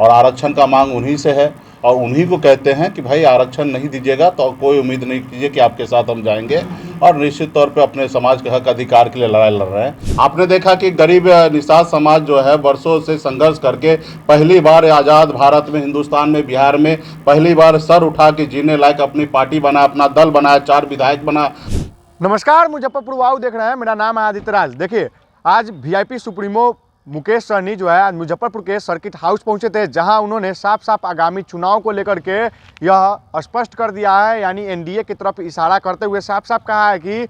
और आरक्षण का मांग उन्हीं से है और उन्हीं को कहते हैं कि भाई आरक्षण नहीं दीजिएगा तो कोई उम्मीद नहीं कीजिए कि आपके साथ हम जाएंगे और निश्चित तौर पे अपने समाज के हक अधिकार के लिए लड़ाई लड़ रहे हैं। आपने देखा कि गरीब निषाद समाज जो है वर्षों से संघर्ष करके पहली बार आज़ाद भारत में, हिंदुस्तान में, बिहार में पहली बार सर उठा के जीने लायक अपनी पार्टी बना, अपना दल बनाया, 4 विधायक बना। नमस्कार, मुजफ्फरपुर वाव देख रहे हैं। मेरा नाम है आदित्य राज। देखिए, आज वीआईपी सुप्रीमो मुकेश सहनी जो है आज मुजफ्फरपुर के सर्किट हाउस पहुंचे थे, जहां उन्होंने साफ साफ आगामी चुनाव को लेकर के यह स्पष्ट कर दिया है, यानी एनडीए की तरफ इशारा करते हुए साफ साफ कहा है कि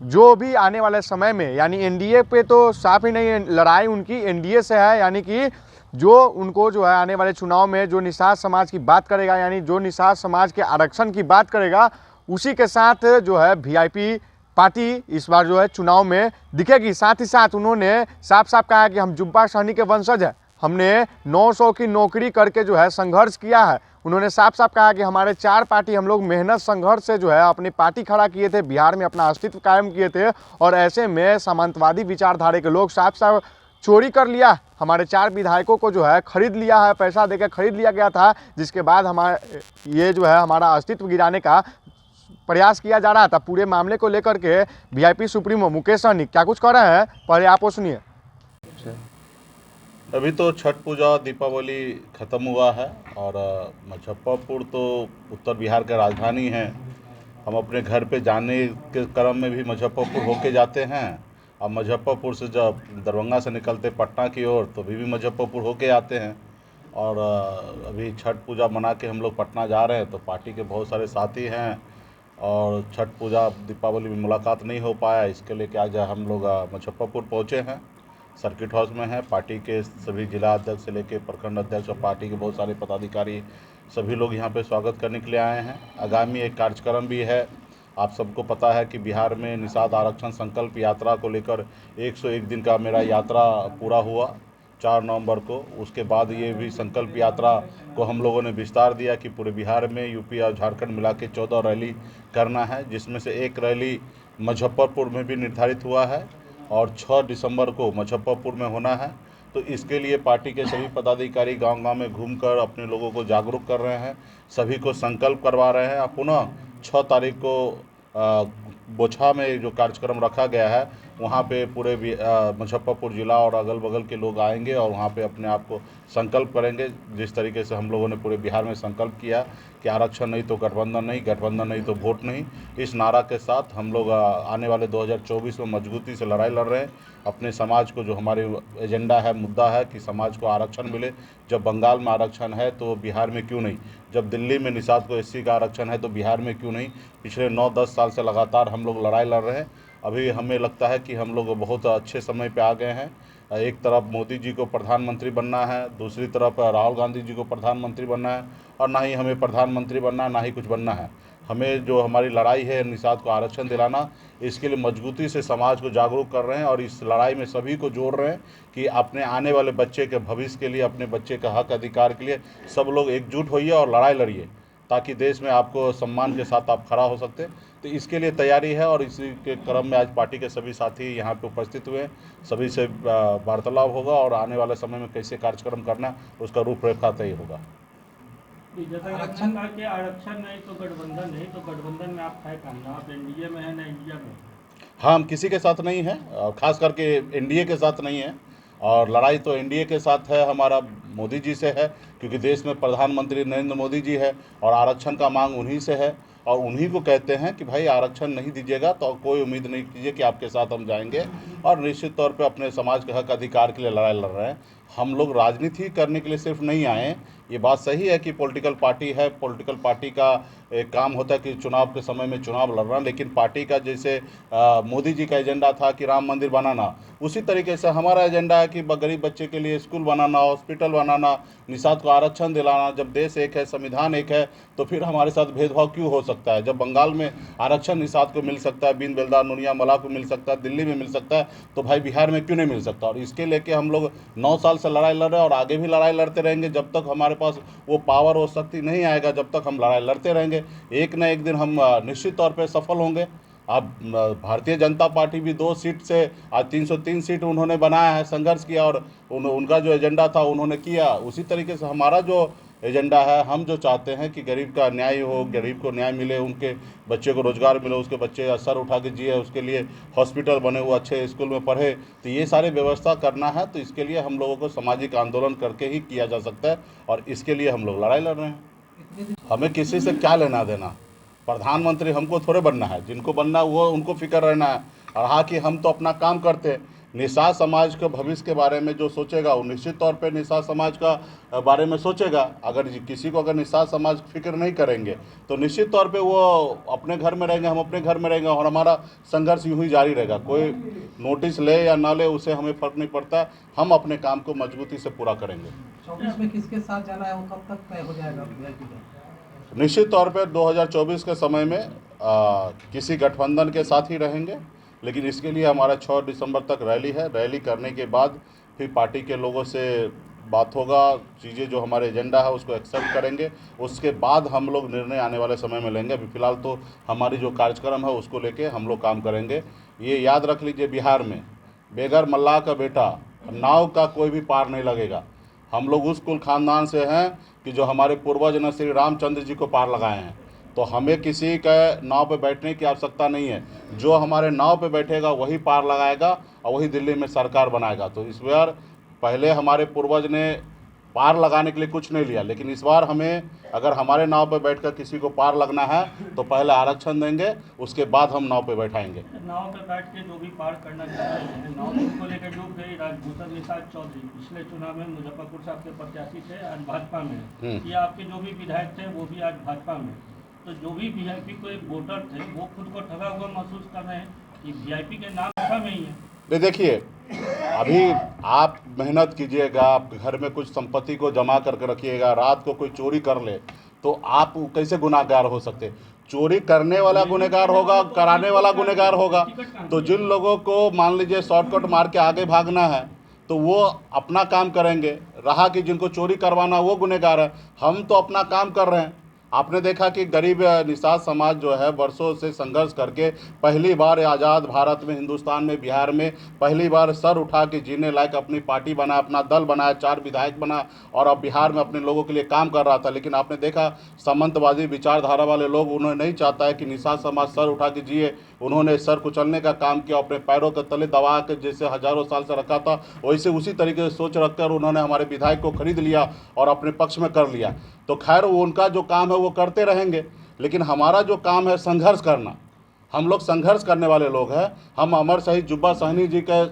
जो भी आने वाले समय में, यानी एनडीए पे तो साफ ही नहीं, लड़ाई उनकी एनडीए से है, यानी कि जो उनको जो है आने वाले चुनाव में जो निषाद समाज की बात करेगा, यानी जो निषाद समाज के आरक्षण की बात करेगा, उसी के साथ जो है वीआईपी पार्टी इस बार जो है चुनाव में दिखेगी। साथ ही साथ उन्होंने साफ साफ कहा है कि हम जुब्बा सहनी के वंशज हैं, हमने 900 की नौकरी करके जो है संघर्ष किया है। उन्होंने साफ साफ कहा कि हमारे 4 पार्टी हम लोग मेहनत संघर्ष से जो है अपनी पार्टी खड़ा किए थे, बिहार में अपना अस्तित्व कायम किए थे, और ऐसे में सामंतवादी विचारधारा के लोग साफ साफ चोरी कर लिया। हमारे 4 विधायकों को जो है खरीद लिया है, पैसा देकर खरीद लिया गया था, जिसके बाद हमारे ये जो है हमारा अस्तित्व गिराने का प्रयास किया जा रहा था। पूरे मामले को लेकर के वीआईपी सुप्रीमो मुकेश सहनी क्या कुछ कर रहे हैं, पहले आप वो सुनिए। अभी तो छठ पूजा, दीपावली ख़त्म हुआ है और मुजफ्फरपुर तो उत्तर बिहार का राजधानी है। हम अपने घर पे जाने के क्रम में भी मुजफ्फरपुर होके जाते हैं और मुजफ्फरपुर से जब दरभंगा से निकलते पटना की ओर तो भी मुजफ्फरपुर होके आते हैं। और अभी छठ पूजा मना के हम लोग पटना जा रहे हैं तो पार्टी के बहुत सारे साथी हैं और छठ पूजा दीपावली में मुलाकात नहीं हो पाया, इसके लिए कि आज हम लोग मुजफ्फरपुर पहुँचे हैं। सर्किट हाउस में है, पार्टी के सभी जिला अध्यक्ष से लेकर प्रखंड अध्यक्ष और पार्टी के बहुत सारे पदाधिकारी सभी लोग यहाँ पे स्वागत करने के लिए आए हैं। आगामी एक कार्यक्रम भी है। आप सबको पता है कि बिहार में निषाद आरक्षण संकल्प यात्रा को लेकर 101 दिन का मेरा यात्रा पूरा हुआ 4 नवंबर को। उसके बाद ये भी संकल्प यात्रा को हम लोगों ने विस्तार दिया कि पूरे बिहार में, यूपी और झारखंड मिला के 14 रैली करना है, जिसमें से एक रैली मुजफ्फरपुर में भी निर्धारित हुआ है और 6 दिसंबर को मुजफ्फरपुर में होना है। तो इसके लिए पार्टी के सभी पदाधिकारी गांव-गांव में घूमकर अपने लोगों को जागरूक कर रहे हैं, सभी को संकल्प करवा रहे हैं। और पुनः 6 तारीख को बोछा में जो कार्यक्रम रखा गया है वहाँ पे पूरे मुजफ्फरपुर ज़िला और अगल बगल के लोग आएंगे और वहाँ पे अपने आप को संकल्प करेंगे, जिस तरीके से हम लोगों ने पूरे बिहार में संकल्प किया कि आरक्षण नहीं तो गठबंधन नहीं, गठबंधन नहीं तो वोट नहीं। इस नारा के साथ हम लोग आने वाले 2024 में मजबूती से लड़ाई लड़ रहे हैं। अपने समाज को, जो हमारे एजेंडा है, मुद्दा है कि समाज को आरक्षण मिले। जब बंगाल में आरक्षण है तो बिहार में क्यों नहीं, जब दिल्ली में निषाद को एससी का आरक्षण है तो बिहार में क्यों नहीं। पिछले 9-10 साल से लगातार हम लोग लड़ाई लड़ रहे हैं। अभी हमें लगता है कि हम लोग बहुत अच्छे समय पे आ गए हैं। एक तरफ मोदी जी को प्रधानमंत्री बनना है, दूसरी तरफ राहुल गांधी जी को प्रधानमंत्री बनना है, और ना ही हमें प्रधानमंत्री बनना है ना ही कुछ बनना है। हमें जो हमारी लड़ाई है निषाद को आरक्षण दिलाना, इसके लिए मजबूती से समाज को जागरूक कर रहे हैं और इस लड़ाई में सभी को जोड़ रहे हैं कि अपने आने वाले बच्चे के भविष्य के लिए, अपने बच्चे का हक अधिकार के लिए सब लोग एकजुट होइए और लड़ाई लड़िए, ताकि देश में आपको सम्मान के साथ आप खड़ा हो सकते। तो इसके लिए तैयारी है और इसी के क्रम में आज पार्टी के सभी साथी यहाँ पे उपस्थित हुए, सभी से वार्तालाप होगा और आने वाले समय में कैसे कार्यक्रम करना उसका रूपरेखा तय होगा। आरक्षण नहीं तो गठबंधन नहीं, तो गठबंधन में आप है कहाँ? आप एनडीए में है ना इंडिया में? हाँ, हम किसी के साथ नहीं हैं और ख़ास करके एनडीए के साथ नहीं है। और लड़ाई तो एनडीए के साथ है, हमारा मोदी जी से है, क्योंकि देश में प्रधानमंत्री नरेंद्र मोदी जी है और आरक्षण का मांग उन्हीं से है और उन्हीं को कहते हैं कि भाई आरक्षण नहीं दीजिएगा तो कोई उम्मीद नहीं कीजिए कि आपके साथ हम जाएंगे और निश्चित तौर पे अपने समाज के हक अधिकार के लिए लड़ाई लड़ रहे हैं। हम लोग राजनीति करने के लिए सिर्फ नहीं आए। ये बात सही है कि पॉलिटिकल पार्टी है, पॉलिटिकल पार्टी का एक काम होता है कि चुनाव के समय में चुनाव लड़ना, लेकिन पार्टी का जैसे मोदी जी का एजेंडा था कि राम मंदिर बनाना, उसी तरीके से हमारा एजेंडा है कि गरीब बच्चे के लिए स्कूल बनाना, हॉस्पिटल बनाना, निषाद को आरक्षण दिलाना। जब देश एक है, संविधान एक है, तो फिर हमारे साथ भेदभाव क्यों हो सकता है? जब बंगाल में आरक्षण निषाद को मिल सकता है, बीन बेलदार नुनिया मला को मिल सकता है, दिल्ली में मिल सकता है, तो भाई बिहार में क्यों नहीं मिल सकता? और इसके लेके हम लोग 9 साल से लड़ाई लड़ रहे हैं और आगे भी लड़ाई लड़ते रहेंगे। जब तक हमारे पास वो पावर, वो शक्ति नहीं आएगा, जब तक हम लड़ाई लड़ते रहेंगे। एक ना एक दिन हम निश्चित तौर पे सफल होंगे। अब भारतीय जनता पार्टी भी 2 सीट से आज 303 सीट उन्होंने बनाया है, संघर्ष किया और उनका जो एजेंडा था उन्होंने किया। उसी तरीके से हमारा जो एजेंडा है, हम जो चाहते हैं कि गरीब का न्याय हो, गरीब को न्याय मिले, उनके बच्चे को रोज़गार मिले, उसके बच्चे सर उठा के जिए, उसके लिए हॉस्पिटल बने हुए, अच्छे स्कूल में पढ़े, तो ये सारी व्यवस्था करना है। तो इसके लिए हम लोगों को सामाजिक आंदोलन करके ही किया जा सकता है और इसके लिए हम लोग लड़ाई लड़ रहे हैं। हमें किसी से क्या लेना देना, प्रधानमंत्री हमको थोड़े बनना है, जिनको बनना है वो उनको फिक्र रहना है। और हाँ कि हम तो अपना काम करते हैं। निषाद समाज के भविष्य के बारे में जो सोचेगा वो निश्चित तौर पे निषाद समाज का बारे में सोचेगा। अगर किसी को अगर निषाद समाज फिक्र नहीं करेंगे तो निश्चित तौर पे वो अपने घर में रहेंगे, हम अपने घर में रहेंगे और हमारा संघर्ष यूँ ही जारी रहेगा। कोई नोटिस ले या ना ले उससे हमें फ़र्क नहीं पड़ता, हम अपने काम को मजबूती से पूरा करेंगे। 24 में किसके साथ जाना है वो कब तक तय हो जाएगा? निश्चित तौर पे 2024 के समय में किसी गठबंधन के साथ ही रहेंगे, लेकिन इसके लिए हमारा 6 दिसंबर तक रैली है। रैली करने के बाद फिर पार्टी के लोगों से बात होगा, चीज़ें जो हमारे एजेंडा है उसको एक्सेप्ट करेंगे, उसके बाद हम लोग निर्णय आने वाले समय में लेंगे। अभी फ़िलहाल तो हमारी जो कार्यक्रम है उसको लेके हम लोग काम करेंगे। ये याद रख लीजिए, बिहार में बेगर मल्लाह का बेटा नाव का कोई भी पार नहीं लगेगा। हम लोग उस कुल खानदान से हैं कि जो हमारे पूर्वज ने श्री रामचंद्र जी को पार लगाए हैं, तो हमें किसी का नाव पे बैठने की आवश्यकता नहीं है। जो हमारे नाव पे बैठेगा वही पार लगाएगा और वही दिल्ली में सरकार बनाएगा। तो इस बार पहले हमारे पूर्वज ने पार लगाने के लिए कुछ नहीं लिया, लेकिन इस बार हमें अगर हमारे नाव पे बैठकर किसी को पार लगना है तो पहले आरक्षण देंगे, उसके बाद हम नाव पे बैठाएंगे। नाव पे बैठ के जो भी पार करना चाहते हैं, नाव को लेकर डूब गई राजभूषण निषाद चौधरी पिछले चुनाव में मुजफ्फरपुर से आपके प्रत्याशी थे, आज भाजपा में। ये आपके जो भी विधायक थे वो भी आज भाजपा में। तो जो भी वीआईपी को एक वोटर थे वो खुद को ठगा हुआ महसूस कर रहे हैं कि वीआईपी के नाम भाजपा में ही है। नहीं, देखिए, अभी आप मेहनत कीजिएगा, आप घर में कुछ संपत्ति को जमा करके रखिएगा, रात को कोई चोरी कर ले तो आप कैसे गुनाहगार हो सकते? चोरी करने वाला गुनहगार होगा, कराने वाला गुनहगार होगा। तो जिन लोगों को मान लीजिए शॉर्टकट मार के आगे भागना है तो वो अपना काम करेंगे, रहा कि जिनको चोरी करवाना वो गुनहगार है। हम तो अपना काम कर रहे हैं। आपने देखा कि गरीब निषाद समाज जो है वर्षों से संघर्ष करके पहली बार आज़ाद भारत में, हिंदुस्तान में, बिहार में पहली बार सर उठा के जीने लायक अपनी पार्टी बना, अपना दल बनाया, 4 विधायक बना और अब बिहार में अपने लोगों के लिए काम कर रहा था। लेकिन आपने देखा सामंतवादी विचारधारा वाले लोग, उन्होंने नहीं चाहता है कि निषाद समाज सर उठा के जिए। उन्होंने सर कुचलने का काम किया, अपने पैरों के तले दबा के जैसे हजारों साल से रखा था वैसे उसी तरीके से सोच रखकर उन्होंने हमारे विधायक को खरीद लिया और अपने पक्ष में कर लिया। तो खैर वो उनका जो काम है वो करते रहेंगे, लेकिन हमारा जो काम है संघर्ष करना। हम लोग संघर्ष करने वाले लोग हैं। हम अमर शहीद जुब्बा सहनी जी के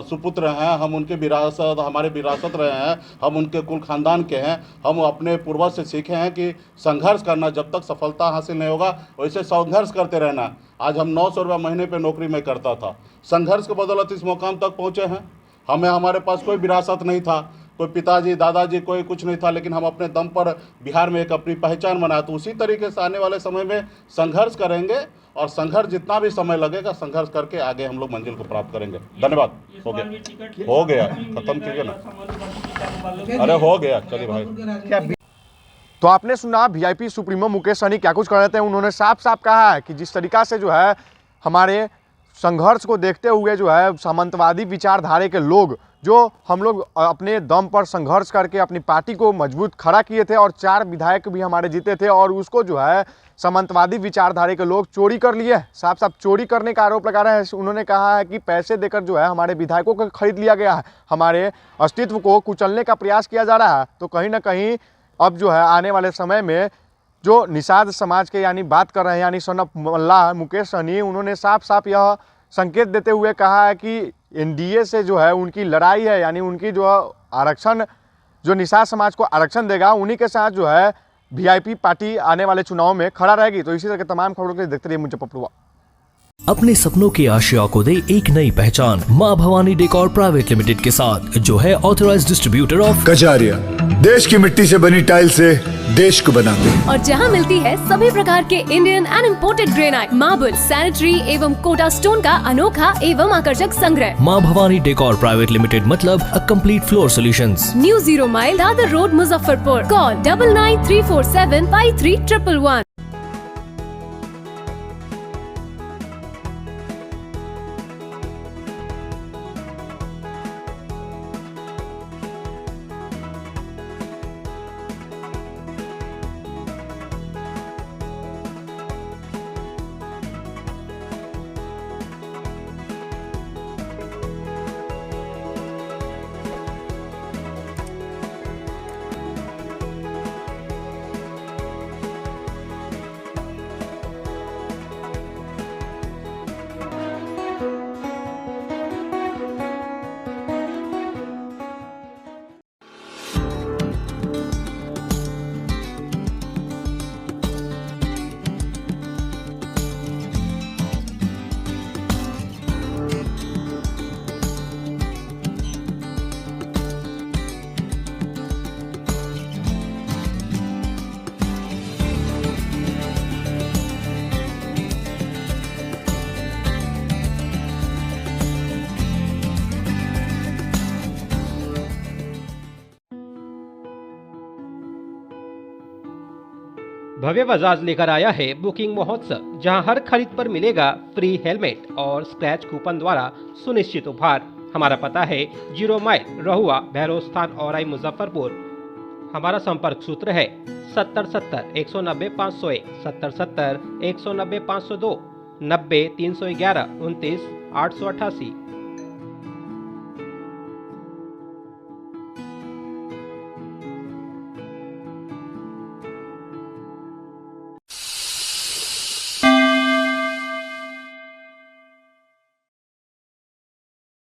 सुपुत्र हैं, हम उनके विरासत, हमारे विरासत रहे हैं, हम उनके कुल खानदान के हैं। हम अपने पूर्वज से सीखे हैं कि संघर्ष करना, जब तक सफलता हासिल नहीं होगा वैसे संघर्ष करते रहना। आज हम 900 रुपये महीने पे नौकरी में करता था, संघर्ष के बदौलत इस मुकाम तक पहुँचे हैं। हमारे पास कोई विरासत नहीं था, कोई पिताजी दादाजी कोई कुछ नहीं था, लेकिन हम अपने दम पर बिहार में एक अपनी पहचान बनाए। तो उसी तरीके से आने वाले समय में संघर्ष करेंगे और संघर्ष जितना भी समय लगेगा संघर्ष करके आगे हम लोग मंजिल को प्राप्त करेंगे। धन्यवाद। हो गया खत्म कीजिए ना। अरे हो गया, चलिए भाई। तो आपने सुना वीआईपी सुप्रीमो मुकेश सहनी क्या कुछ कर रहे थे। उन्होंने साफ साफ कहा है कि जिस तरीका से जो है हमारे संघर्ष को देखते हुए जो है सामंतवादी विचारधारे के लोग, जो हम लोग अपने दम पर संघर्ष करके अपनी पार्टी को मजबूत खड़ा किए थे और 4 विधायक भी हमारे जीते थे, और उसको जो है सामंतवादी विचारधारे के लोग चोरी कर लिए। साफ साफ चोरी करने का आरोप लगा रहे हैं। उन्होंने कहा है कि पैसे देकर जो है हमारे विधायकों को खरीद लिया गया है, हमारे अस्तित्व को कुचलने का प्रयास किया जा रहा है। तो कहीं ना कहीं अब जो है आने वाले समय में जो निषाद समाज के यानी बात कर रहे हैं, यानी सन ऑफ मल्लाह मुकेश सहनी, उन्होंने साफ साफ यह संकेत देते हुए कहा है कि एनडीए से जो है उनकी लड़ाई है, यानी उनकी जो आरक्षण, जो निषाद समाज को आरक्षण देगा उन्हीं के साथ जो है वीआईपी पार्टी आने वाले चुनाव में खड़ा रहेगी। तो इसी तरह के तमाम खबरों के लिए देखते रहिए मुजफ्फरपुर। अपने सपनों की आशिया को दे एक नई पहचान मां भवानी डेकोर प्राइवेट लिमिटेड के साथ, जो है ऑथराइज्ड डिस्ट्रीब्यूटर ऑफ कजारिया। देश की मिट्टी से बनी टाइल से देश को बनाते हैं, और जहां मिलती है सभी प्रकार के Indian and imported granite, marble, sanitary एवं कोटा स्टोन का अनोखा एवं आकर्षक संग्रह। मां भवानी डेकोर प्राइवेट लिमिटेड मतलब a complete floor solutions. New 0 mile Dadar road Muzaffarpur. Call 9934753111। भव्य बजाज लेकर आया है बुकिंग महोत्सव, जहां हर खरीद पर मिलेगा फ्री हेलमेट और स्क्रैच कूपन द्वारा सुनिश्चित उपहार। हमारा पता है 0 माइल रहुआ भैरव स्थान औराई मुजफ्फरपुर। हमारा संपर्क सूत्र है 7070 190 501, 7070 190 502, 90 311 29 888।